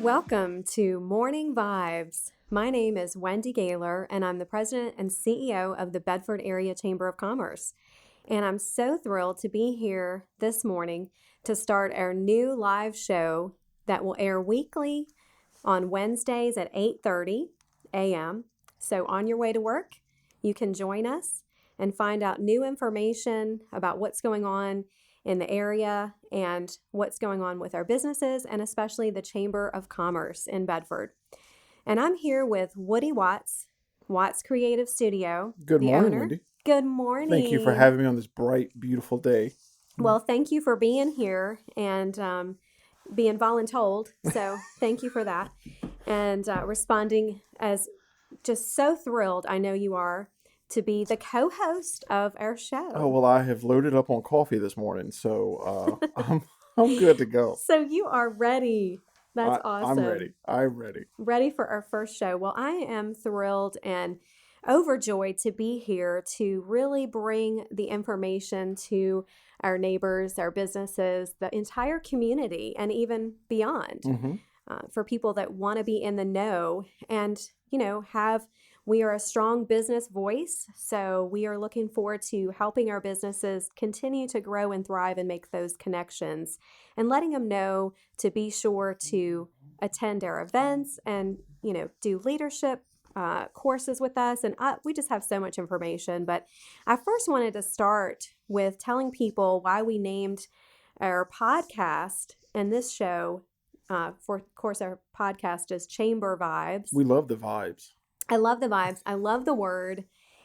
Welcome to Morning Vibes. My name is Wendy Gaylor, and I'm the president and CEO of the Bedford Area Chamber of Commerce. And I'm so thrilled to be here this morning to start our new live show that will air weekly on Wednesdays at 8:30 a.m. So on your way to work, you can join us and find out new information about what's going on in the area and what's going on with our businesses and especially the Chamber of Commerce in Bedford. And I'm here with Woody Watts, Watts Creative Studio, Good the morning, owner. Wendy. Good morning. Thank you for having me on this bright, beautiful day. Well, thank you for being here and being voluntold. So thank you for that. And responding as just so thrilled, I know you are, to be the co-host of our show. Oh, well, I have loaded up on coffee this morning, so I'm good to go. So you are ready. That's awesome. I'm ready. I'm ready. Ready for our first show. Well, I am thrilled and overjoyed to be here to really bring the information to our neighbors, our businesses, the entire community, and even beyond. For people that want to be in the know and, we are a strong business voice. So we are looking forward to helping our businesses continue to grow and thrive and make those connections and letting them know to be sure to attend our events and, do leadership courses with us. And we just have so much information. But I first wanted to start with telling people why we named our podcast and this show. Of course, our podcast is Chamber Vibes. We love the vibes. I love the vibes. I love the word.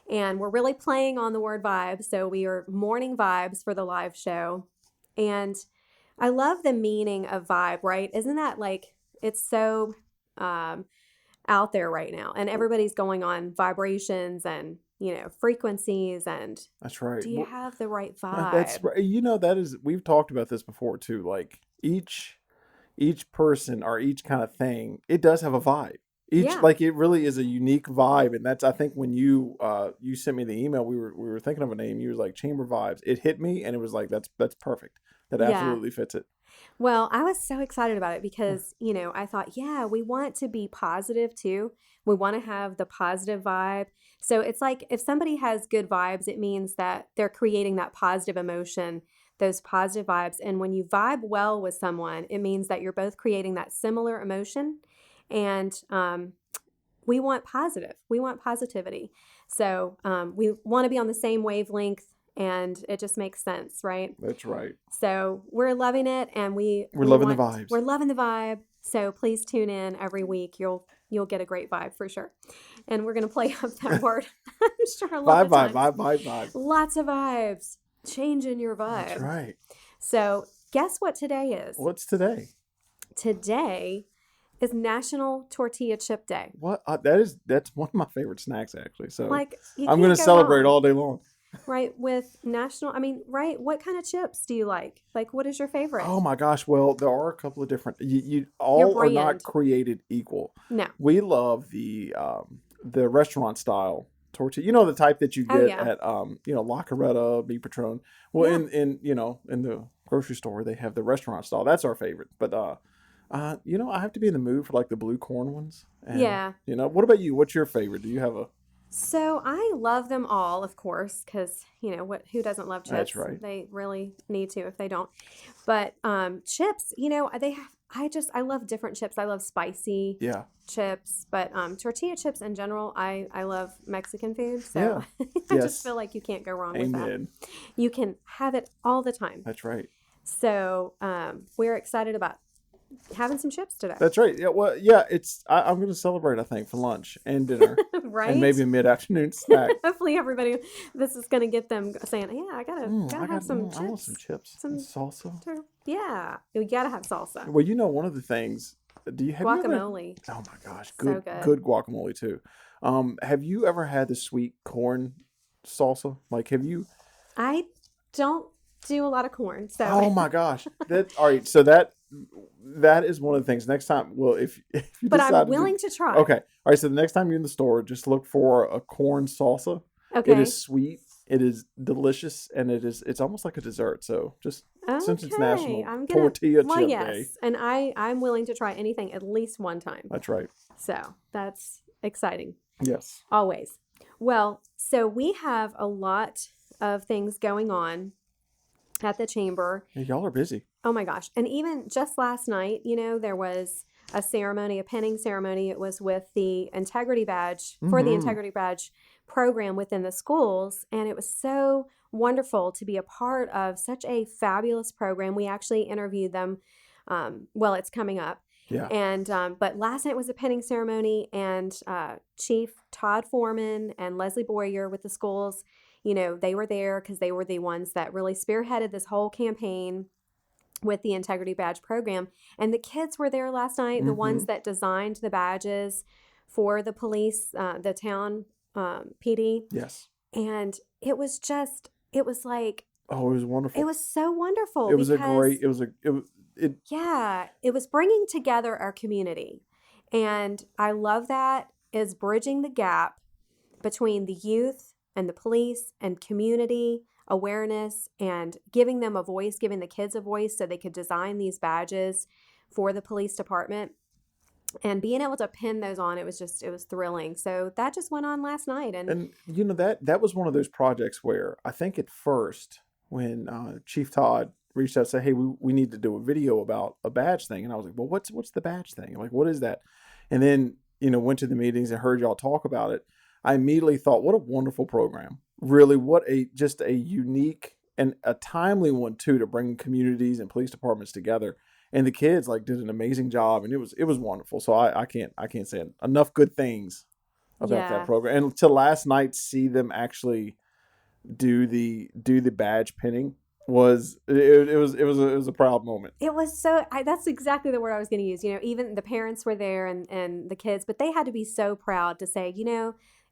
And we're really playing on the word vibes. So we are morning vibes for the live show. And I love the meaning of vibe, right? Isn't that it's so out there right now. And everybody's going on vibrations and, frequencies. And that's right. Do you have the right vibe? That's right. We've talked about this before too. Like each person or each kind of thing, it does have a vibe. It really is a unique vibe, and that's I think when you sent me the email, we were thinking of a name. You was like Chamber Vibes. It hit me, and it was like that's perfect. That absolutely fits it. Well, I was so excited about it because I thought, we want to be positive too. We want to have the positive vibe. So it's like if somebody has good vibes, it means that they're creating that positive emotion, those positive vibes. And when you vibe well with someone, it means that you're both creating that similar emotion. And we want positive. We want positivity. So we want to be on the same wavelength, and it just makes sense, right? That's right. So we're loving it, and we're loving the vibes. We're loving the vibe. So please tune in every week. You'll get a great vibe for sure. And we're going to play up that word. I'm sure a lot of times. Vibe. Lots of vibes. Changing your vibe. That's right. So guess what today is? What's today? Today is National Tortilla Chip Day. What? That's one of my favorite snacks, actually. So I'm going to celebrate all day long. Right, with right? What kind of chips do you like? Like, what is your favorite? Oh my gosh! Well, there are a couple of different. You all are not created equal. No, we love the restaurant style tortilla. The type that you get at La Carreta, Beef Patron. Well, in the grocery store they have the restaurant style. That's our favorite. But I have to be in the mood for like the blue corn ones. And, what about you? What's your favorite? Do you have a? So I love them all, of course, because who doesn't love chips? That's right. They really need to if they don't. But chips, I love different chips. I love spicy chips, but tortilla chips in general, I love Mexican food. So I just feel like you can't go wrong with that. You can have it all the time. That's right. So we're excited about having some chips today. That's right. Yeah. Well, yeah. I'm going to celebrate, I think, for lunch and dinner, right? And maybe a mid-afternoon snack. Hopefully, this is going to get them saying, "Yeah, I gotta have some chips. I want some chips, some salsa." Yeah, you gotta have salsa. Well, one of the things. Do you have guacamole? Oh my gosh, good guacamole too. Have you ever had the sweet corn salsa? Like, have you? I don't do a lot of corn, so. Oh my gosh! All right. So that is one of the things. Next time, well, if you but I'm willing to try. Okay. All right. So the next time you're in the store, just look for a corn salsa. Okay. It is sweet. It is delicious, and it's almost like a dessert. So just since it's Okay, National I'm gonna. Tortilla Well, Chip Day. yes, and I'm willing to try anything at least one time. That's right. So that's exciting. Yes. Always. Well, so we have a lot of things going on at the chamber. Yeah, y'all are busy. Oh my gosh. And even just last night, there was a ceremony, a pinning ceremony. It was with the Integrity Badge, for the Mm-hmm. Integrity Badge program within the schools. And it was so wonderful to be a part of such a fabulous program. We actually interviewed them. Well, it's coming up. Yeah. And but last night was a pinning ceremony, and Chief Todd Foreman and Leslie Boyer with the schools, they were there because they were the ones that really spearheaded this whole campaign with the Integrity Badge program. And the kids were there last night, the Mm-hmm. ones that designed the badges for the police, the town PD. Yes. And it was like, Oh, it was wonderful. it was so wonderful It was a great. because, It was a. It. yeah, it was bringing together our community. And I love that is bridging the gap between the youth and the police and community awareness and giving them a voice, giving the kids a voice so they could design these badges for the police department and being able to pin those on. It was thrilling. So that just went on last night. And that was one of those projects where I think at first when Chief Todd reached out and said, "Hey, we need to do a video about a badge thing," and I was like, "Well, what's the badge thing? Like, what is that?" And then went to the meetings and heard y'all talk about it. I immediately thought, what a wonderful program! Really, what just a unique and a timely one too, to bring communities and police departments together. And the kids did an amazing job, and it was wonderful. So I can't say enough good things about that Yeah. program. And to last night see them actually do the badge pinning was a proud moment. It was that's exactly the word I was going to use. Even the parents were there and the kids, but they had to be so proud to say,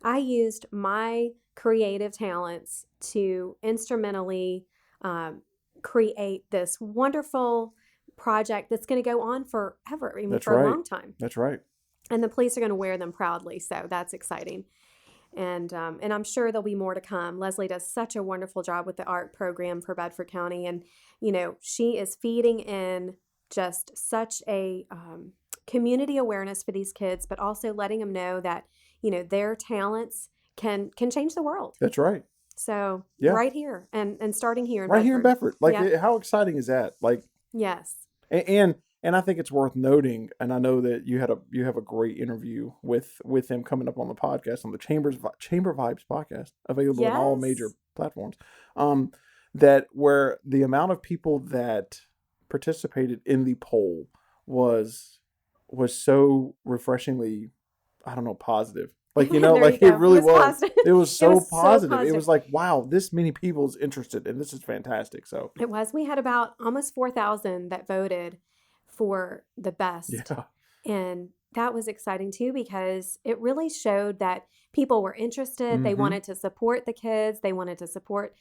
I used my creative talents to instrumentally create this wonderful project that's going to go on forever, I mean, That's for a right. long time. That's right. And the police are going to wear them proudly. So that's exciting. And I'm sure there'll be more to come. Leslie does such a wonderful job with the art program for Bedford County. And, she is feeding in just such a community awareness for these kids, but also letting them know that, their talents can change the world. That's right. So Yeah. right here and starting here in Right Bedford. here in Bedford. Yeah. How exciting is that? Yes. And I think it's worth noting, and I know that you have a great interview with him coming up on the podcast, on the Chamber Vibes podcast, available on all Yes. major platforms. That where the amount of people that participated in the poll was so refreshingly, I don't know, positive. There you it go. really It was was. positive. It was so It was so positive. It positive. was like, wow, this many people is interested, and this is fantastic. So It was. We had about almost 4,000 that voted for the best. yeah, And that was exciting too, because it really showed that people were interested. They Mm-hmm. wanted to support the kids. They wanted to support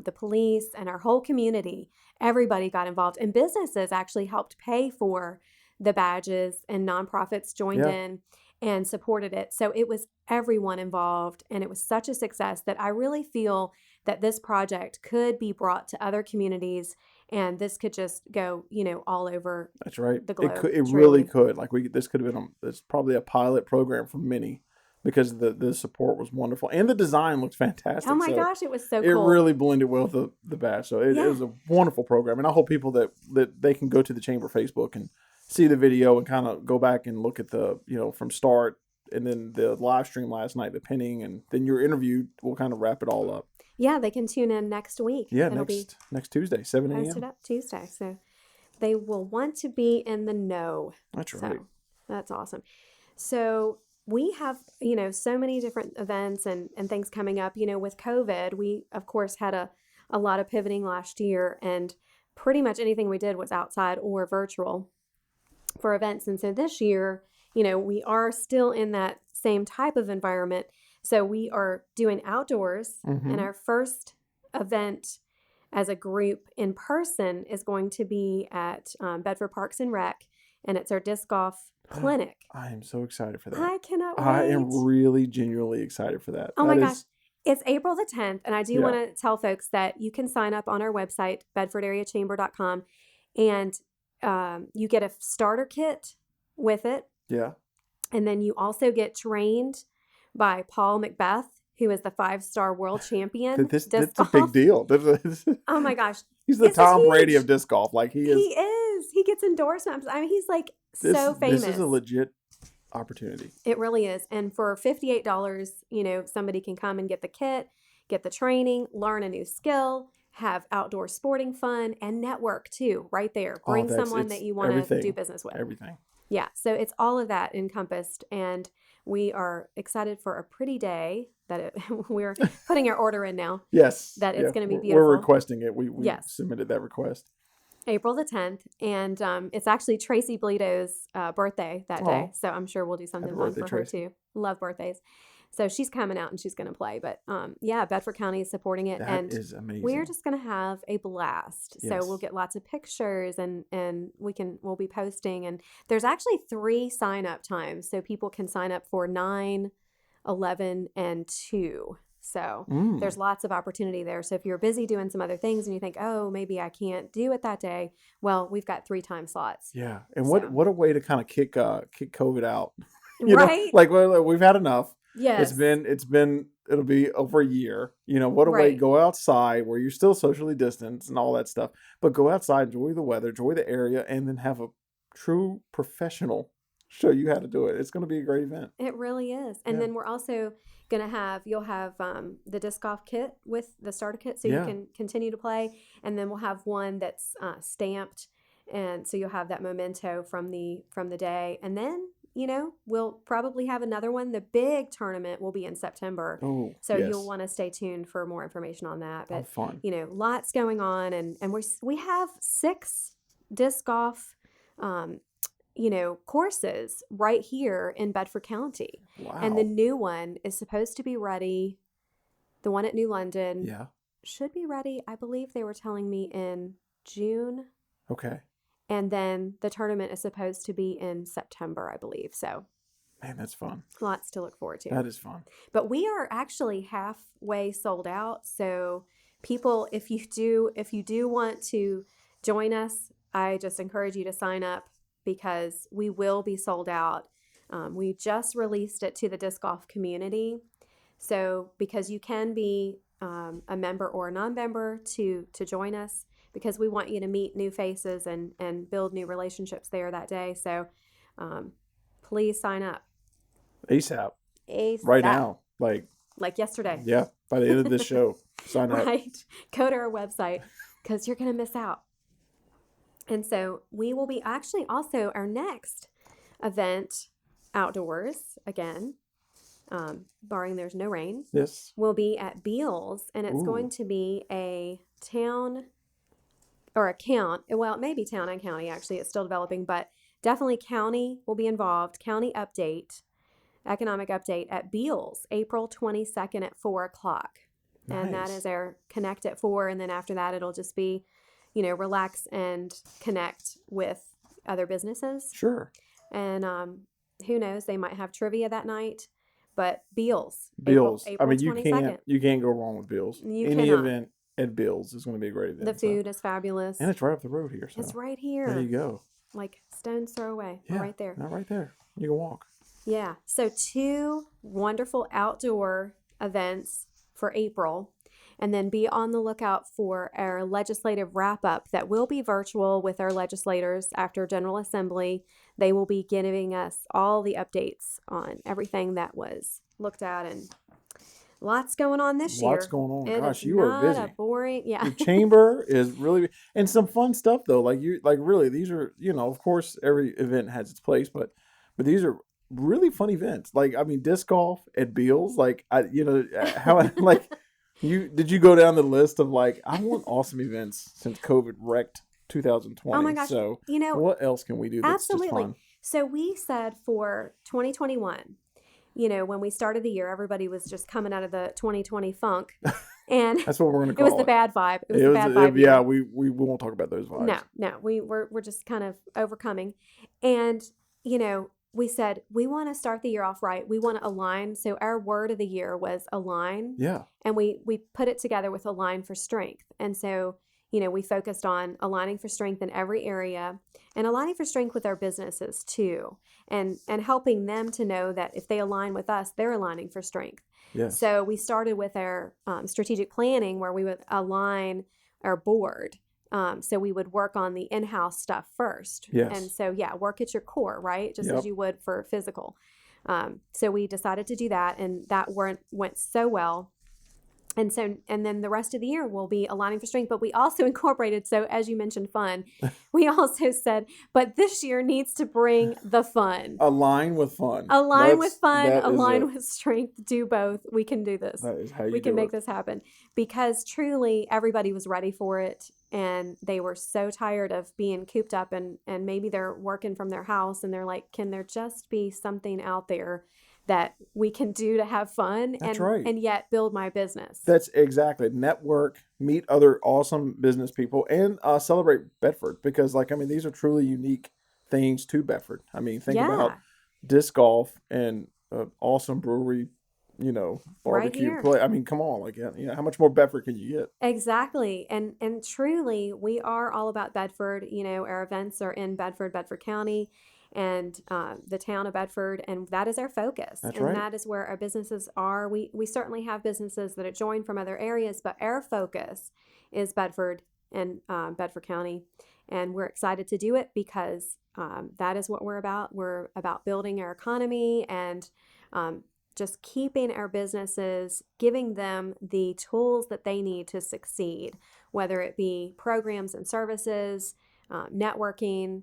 the police and our whole community. Everybody got involved, and businesses actually helped pay for the badges, and nonprofits joined Yeah. in and supported it. So it was everyone involved, and it was such a success that I really feel that this project could be brought to other communities, and this could just go, all over. That's right. The globe, It truly. really could. This could have been it's probably a pilot program for many, because the support was wonderful and the design looked fantastic. Oh my So gosh, it was so it cool. really blended well with the badge. So it Yeah. was a wonderful program, and I hope people that they can go to the Chamber Facebook and see the video and kind of go back and look at the from start, and then the live stream last night, the pinning, and then your interview will kind of wrap it all up. Yeah, they can tune in next week. Yeah, It'll be next Tuesday, 7 posted a.m. up Tuesday. So they will want to be in the know. That's right. So that's awesome. So we have, so many different events and things coming up. With COVID, we, of course, had a lot of pivoting last year, and pretty much anything we did was outside or virtual for events. And so this year, we are still in that same type of environment. So we are doing outdoors, Mhm. and our first event as a group in person is going to be at Bedford Parks and Rec, and it's our disc golf clinic. I am so excited for that. I cannot wait. I am really genuinely excited for that. Oh my That gosh. is- It's April the 10th, and I do Yeah. want to tell folks that you can sign up on our website, bedfordareachamber.com, and you get a starter kit with it. Yeah. And then you also get trained by Paul Macbeth, who is the 5-star world champion disc That's a big golf. deal. Oh my gosh. He's the This is Tom Brady of huge. disc golf. Like he He is. is. He gets endorsements. I mean, he's like so This is famous. a legit opportunity. It really is. And for $58, somebody can come and get the kit, get the training, learn a new skill, have outdoor sporting fun, and network too, right there. Bring someone that you want to do business with. Everything. Yeah. So it's all of that encompassed. And we are excited for a pretty day that we're putting our order in now. Yes. That it's going to be We're beautiful. requesting it. We Yes. submitted that request. April the 10th. And it's actually Tracy Bolito's birthday that day. Aw. So I'm sure we'll do something Happy fun birthday, for her Tracy. too. Love birthdays. So she's coming out and she's going to play. But yeah, Bedford County is supporting it. That is amazing. We're just going to have a blast. Yes. So we'll get lots of pictures and we'll be posting. And there's actually 3 sign up times. So people can sign up for 9, 11, and 2. So there's lots of opportunity there. So if you're busy doing some other things and you think, oh, maybe I can't do it that day, well, we've got 3 time slots. Yeah. And what a way to kind of kick COVID out. Right? Like we've had enough. Yes. It'll be over a year. What a way to go outside where you're still socially distanced and all that stuff. But go outside, enjoy the weather, enjoy the area, and then have a true professional show you how to do it. It's going to be a great event. It really is. And then we're also going to you'll have the disc golf kit with the starter kit so you can continue to play. And then we'll have one that's stamped. And so you'll have that memento from the day. And then, we'll probably have another one. The big tournament will be in September. Oh, so you'll want to stay tuned for more information on that. But, fun. Lots going on. And we have 6 disc golf courses right here in Bedford County. Wow. And the new one is supposed to be ready. The one at New London should be ready. I believe they were telling me in June. Okay. And then the tournament is supposed to be in September, I believe. So, man, that's fun. Lots to look forward to. That is fun. But we are actually halfway sold out. So, people, if you do want to join us, I just encourage you to sign up because we will be sold out. We just released it to the disc golf community. So, because you can be a member or a non-member to join us, because we want you to meet new faces and build new relationships there that day. So please sign up. ASAP. Right now. Like yesterday. Yeah. By the end of this show, sign up. Right. Go to our website because you're going to miss out. And so we will be actually also our next event outdoors again, barring there's no rain. Yes. Will be at Beals, and it's going to be a town or a count. Well, it may be town and county, actually. It's still developing, but definitely county will be involved. County update, economic update at Beals, April 22nd at 4 o'clock. Nice. And that is our connect at 4. And then after that, it'll just be, relax and connect with other businesses. Sure. And who knows, they might have trivia that night. But Beals. April I mean, 22nd. you can't go wrong with Beals. Any event at Beals is going to be a great event. The food is fabulous. And it's right up the road here. So. It's right here. There you go. Like stone's throw away. Yeah, right there. Not right there. You can walk. Yeah. So 2 wonderful outdoor events for April. And then be on the lookout for our legislative wrap-up that will be virtual with our legislators after General Assembly. They will be giving us all the updates on everything that was looked at, and lots going on this year. Lots going on. It Gosh, you are busy. Boring, yeah. The chamber is really, and some fun stuff though. Really, these are, of course, every event has its place, but these are really fun events. Disc golf at Beals. Did you go down the list of I want awesome events since COVID wrecked 2020. Oh my gosh. So what else can we do that's absolutely. just fun? So we said for 2021, when we started the year, everybody was just coming out of the 2020 funk. And that's what we're going to call it. It was the bad vibe. It was the bad vibe. Yeah, we won't talk about those vibes. No. We're just kind of overcoming. And, we said, we want to start the year off right. We want to align. So our word of the year was align. Yeah. And we put it together with align for strength. And so, we focused on aligning for strength in every area and aligning for strength with our businesses too. And helping them to know that if they align with us, they're aligning for strength. Yes. So we started with our strategic planning where we would align our board. So we would work on the in-house stuff first. Yes. And so, work at your core, right? Just Yep. as you would for physical. So we decided to do that, and that went so well. And then the rest of the year will be aligning for strength. But we also incorporated, so as you mentioned, fun. We also said, but this year needs to bring the fun. Align with fun. Align with fun, align with strength, do both. We can do this. That is how you We can make this happen. Because truly everybody was ready for it. And they were so tired of being cooped up and maybe they're working from their house and they're like, can there just be something out there that we can do to have fun and yet build my business? That's exactly. Network, meet other awesome business people, and celebrate Bedford because, these are truly unique things to Bedford. Think about disc golf and an awesome brewery, barbecue right play. Come on, how much more Bedford can you get? Exactly. And truly, we are all about Bedford. Our events are in Bedford County, and the town of Bedford, and that is our focus. That's and right. That is where our businesses are. We certainly have businesses that are joined from other areas, but our focus is Bedford and Bedford County. And we're excited to do it because that is what we're about. We're about building our economy and just keeping our businesses, giving them the tools that they need to succeed, whether it be programs and services, networking,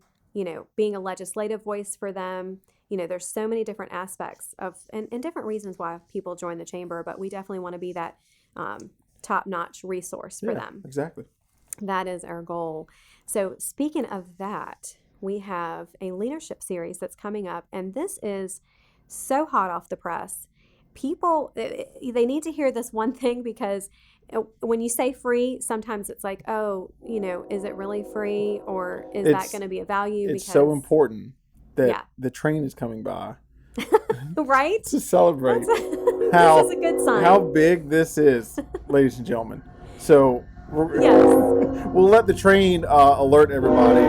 being a legislative voice for them. There's so many different aspects of and different reasons why people join the chamber, but we definitely want to be that top-notch resource for them. Exactly. That is our goal. So speaking of that, we have a leadership series that's coming up, and this is so hot off the press. People, they need to hear this one thing because when you say free, sometimes it's like, oh, is it really free or is that going to be a value? It's so important that the train is coming by. Right? To celebrate this is a good sign. How big this is, ladies and gentlemen. So we'll let the train alert everybody.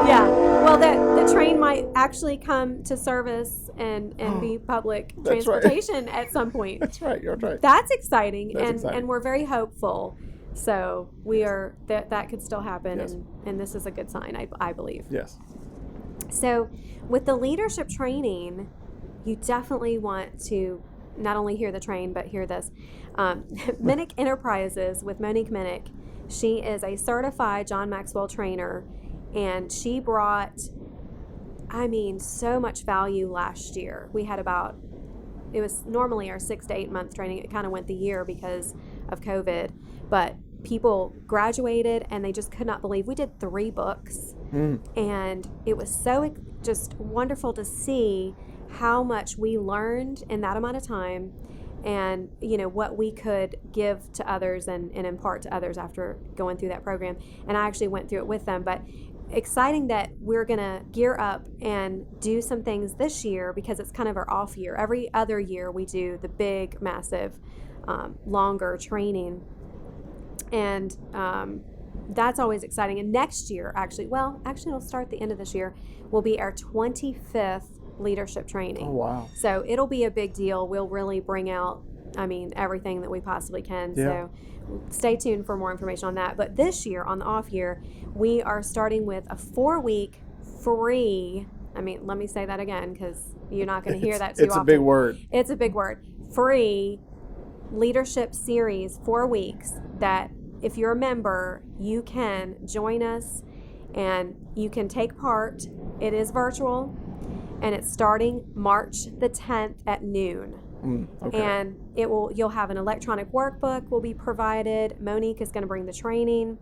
Yeah. Well, the train might actually come to service and be public transportation at some point. That's right. You're right. That's exciting. And we're very hopeful. So we are that could still happen. Yes. And this is a good sign, I believe. Yes. So with the leadership training, you definitely want to not only hear the train, but hear this. Minnick Enterprises with Monique Minnick. She is a certified John Maxwell trainer, and she brought, so much value last year. We had it was normally our 6 to 8 month training. It kind of went the year because of COVID, but people graduated and they just could not believe we did 3 books. And it was so just wonderful to see how much we learned in that amount of time and what we could give to others and impart to others after going through that program. And I actually went through it with them, but exciting that we're gonna gear up and do some things this year because it's kind of our off year. Every other year we do the big massive longer training, and that's always exciting. And next year actually it'll start the end of this year, will be our 25th leadership training. Oh, wow. So it'll be a big deal. We'll really bring out, everything that we possibly can. Yeah. So stay tuned for more information on that. But this year, on the off year, we are starting with a 4-week free, let me say that again because you're not going to hear that too often. It's a big word. It's a big word. Free leadership series, 4 weeks, that if you're a member, you can join us and you can take part. It is virtual. And it's starting March the 10th at noon. Okay. And you'll have an electronic workbook will be provided. Monique is going to bring the training.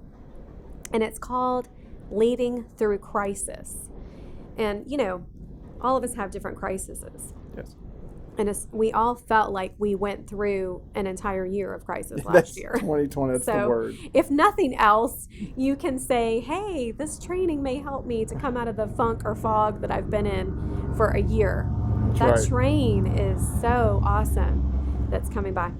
And it's called Leading Through Crisis. And, all of us have different crises. Yes. And we all felt like we went through an entire year of crisis last That's year. 2020. That's the So, word. if nothing else, you can say, hey, this training may help me to come out of the funk or fog that I've been in for a year. That's That right. train is so awesome that's coming by.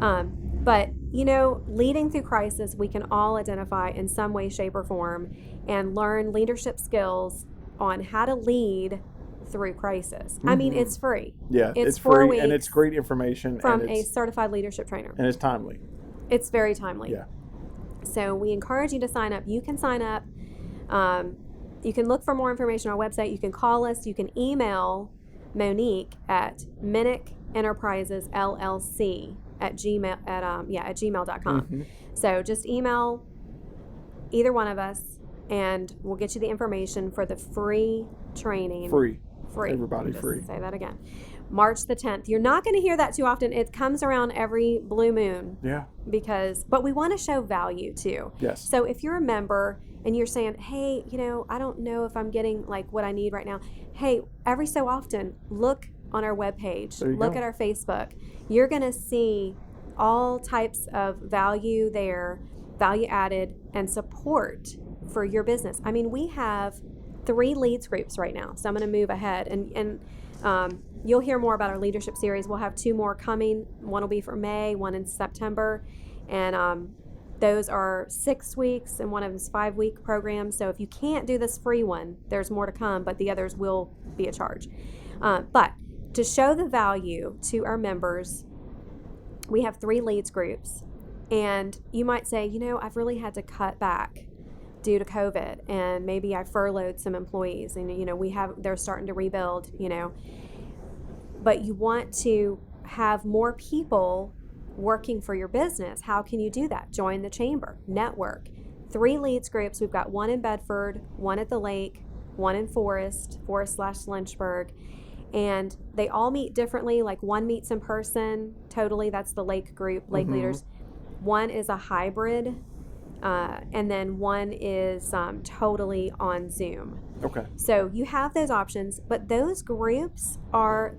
But, leading through crisis, we can all identify in some way, shape, or form and learn leadership skills on how to lead through crisis. I mean, it's free. Yeah, It's it's 4 free and it's weeks great information from a certified leadership trainer. and it's timely. It's very timely. Yeah. So we encourage you to sign up. You can sign up. You can look for more information on our website. You can call us. You can email Monique at Minnick Enterprises LLC at gmail.com. So just email either one of us, and we'll get you the information for the free training. Free. Everybody free. Say that again. March the 10th. You're not going to hear that too often. It comes around every blue moon. Yeah. But we want to show value too. Yes. So if you're a member and you're saying, hey, I don't know if I'm getting like what I need right now. Hey, every so often, look on our webpage, look at our Facebook. You're going to see all types of value there, value added, and support for your business. I mean, we have 3 leads groups right now. So I'm going to move ahead and you'll hear more about our leadership series. We'll have 2 more coming. One will be for May, one in September. And those are 6 weeks, and one of them is 5-week programs. So if you can't do this free one, there's more to come, but the others will be a charge. But to show the value to our members, we have 3 leads groups. And you might say, I've really had to cut back due to COVID, and maybe I furloughed some employees, and they're starting to rebuild, but you want to have more people working for your business. How can you do that? Join the chamber, network. 3 leads groups. We've got one in Bedford, one at the lake, one in Forest/Lynchburg, and they all meet differently. Like one meets in person totally. That's the lake group, lake leaders. One is a hybrid. And then one is totally on Zoom. Okay. So you have those options, but those groups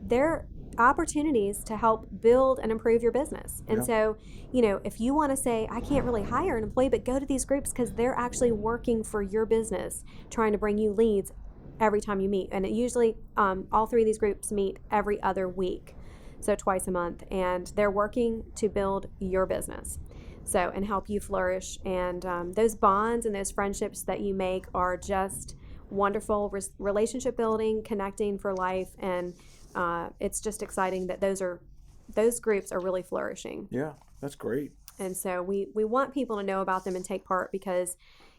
they're opportunities to help build and improve your business. And so, if you want to say, I can't really hire an employee, but go to these groups because they're actually working for your business, trying to bring you leads every time you meet. And it usually, all 3 of these groups meet every other week, so twice a month, and they're working to build your business. So, and help you flourish. And those bonds and those friendships that you make are just wonderful, relationship building, connecting for life. And it's just exciting that those groups are really flourishing. Yeah, that's great. And so we want people to know about them and take part because,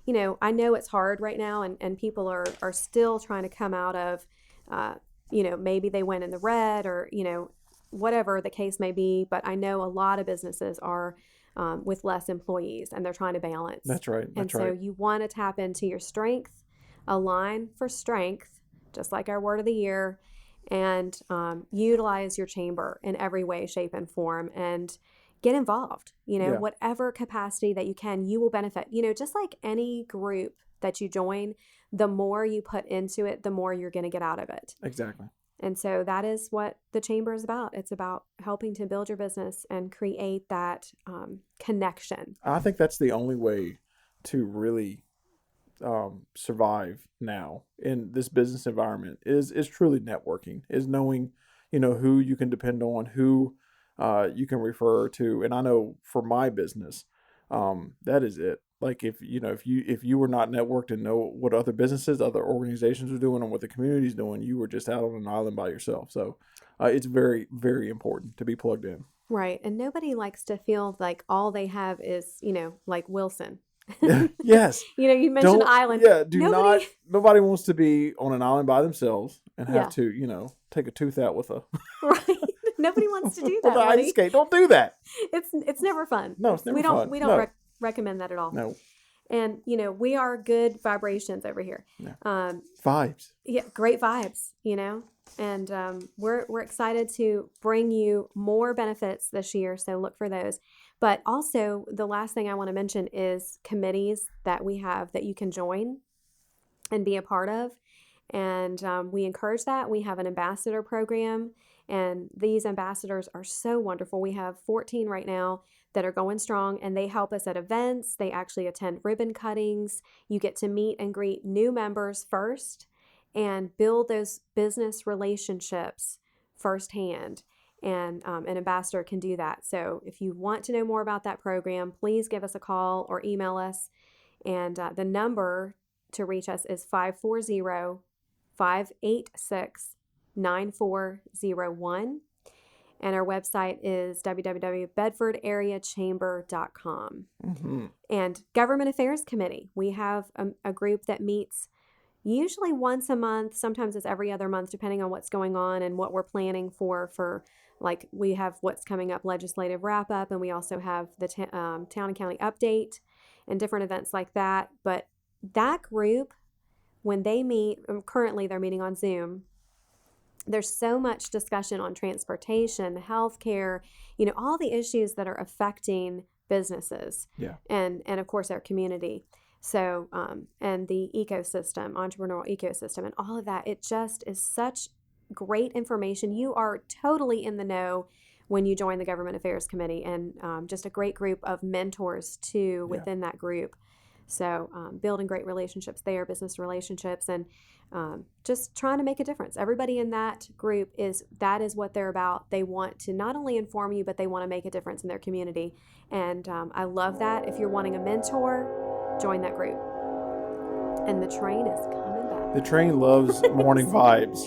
I know it's hard right now, and people are still trying to come out of, maybe they went in the red or, whatever the case may be. But I know a lot of businesses are with less employees, and they're trying to balance. That's right. So you want to tap into your strength, align for strength, just like our word of the year, and utilize your chamber in every way, shape, and form, and get involved. Whatever capacity that you can, you will benefit. Just like any group that you join, the more you put into it, the more you're going to get out of it. Exactly. And so that is what the chamber is about. It's about helping to build your business and create that connection. I think that's the only way to really survive now in this business environment is truly networking, is knowing, who you can depend on, who you can refer to. And I know for my business, that is it. Like if you were not networked and know what other businesses, other organizations are doing and what the community is doing, you were just out on an island by yourself. So it's very, very important to be plugged in. Right. And nobody likes to feel like all they have is, like Wilson. Yes. You mentioned island. Yeah. Nobody wants to be on an island by themselves and have to, take a tooth out with a. Right. Nobody wants to do that. With an ice skate. Don't do that. It's never fun. No, it's never fun. We don't recommend that at all. No. And we are good vibrations over here. Yeah. Vibes. Yeah, great vibes. And we're excited to bring you more benefits this year. So look for those. But also, the last thing I want to mention is committees that we have that you can join and be a part of. And we encourage that. We have an ambassador program, And these ambassadors are so wonderful. We have 14 right now that are going strong, and they help us at events. They actually attend ribbon cuttings. You get to meet and greet new members first and build those business relationships firsthand. And an ambassador can do that. So if you want to know more about that program, please give us a call or email us. And the number to reach us is 540-586-9401. And our website is www.bedfordareachamber.com. Mm-hmm. And Government Affairs Committee, we have a group that meets usually once a month. Sometimes it's every other month, depending on what's going on and what we're planning for like we have what's coming up, legislative wrap up, and we also have the town and county update and different events like that. But that group, when they meet, currently they're meeting on Zoom. There's so much discussion on transportation, healthcare, all the issues that are affecting businesses, and of course our community. So, and the ecosystem, entrepreneurial ecosystem, and all of that. It just is such great information. You are totally in the know when you join the Government Affairs Committee, and just a great group of mentors too within that group. So building great relationships there, business relationships, and just trying to make a difference. Everybody in that group that is what they're about. They want to not only inform you, but they want to make a difference in their community. And I love that. If you're wanting a mentor, join that group. And the train is coming back. The train loves morning vibes.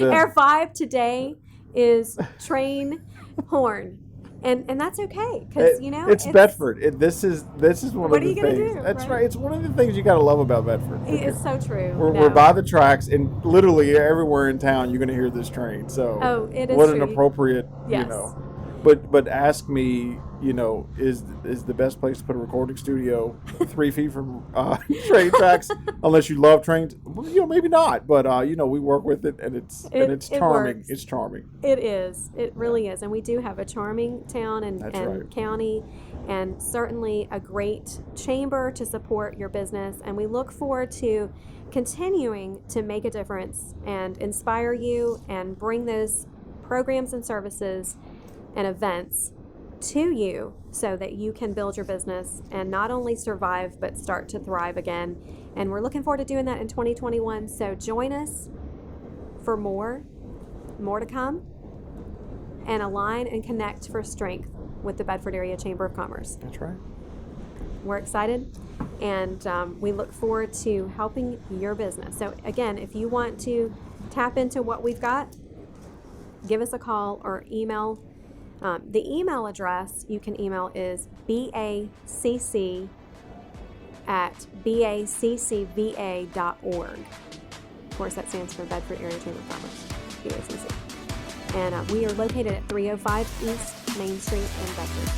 Our vibe today is train horn. And that's okay, because it's Bedford. This is one what of the things. What are you gonna do? That's right. It's one of the things you got to love about Bedford. It's so true. We're by the tracks, and literally everywhere in town you're going to hear this train. So it is what true. an appropriate, Yes. But ask me, is the best place to put a recording studio 3 feet from train tracks? Unless you love trains, maybe not. But we work with it, and it's charming. Works. It's charming. It is. It really is. And we do have a charming town and right. county, and certainly a great chamber to support your business. And we look forward to continuing to make a difference and inspire you and bring those programs and services and events to you so that you can build your business and not only survive but start to thrive again. And we're looking forward to doing that in 2021. So join us for more to come, and align and connect for strength with the Bedford Area Chamber of Commerce. That's right. We're excited, and we look forward to helping your business. So again, if you want to tap into what we've got, give us a call or email. The email address you can email is bacc@baccva.org. Of course, that stands for Bedford Area Chamber of Commerce, BACC. And we are located at 305 East Main Street in Bedford.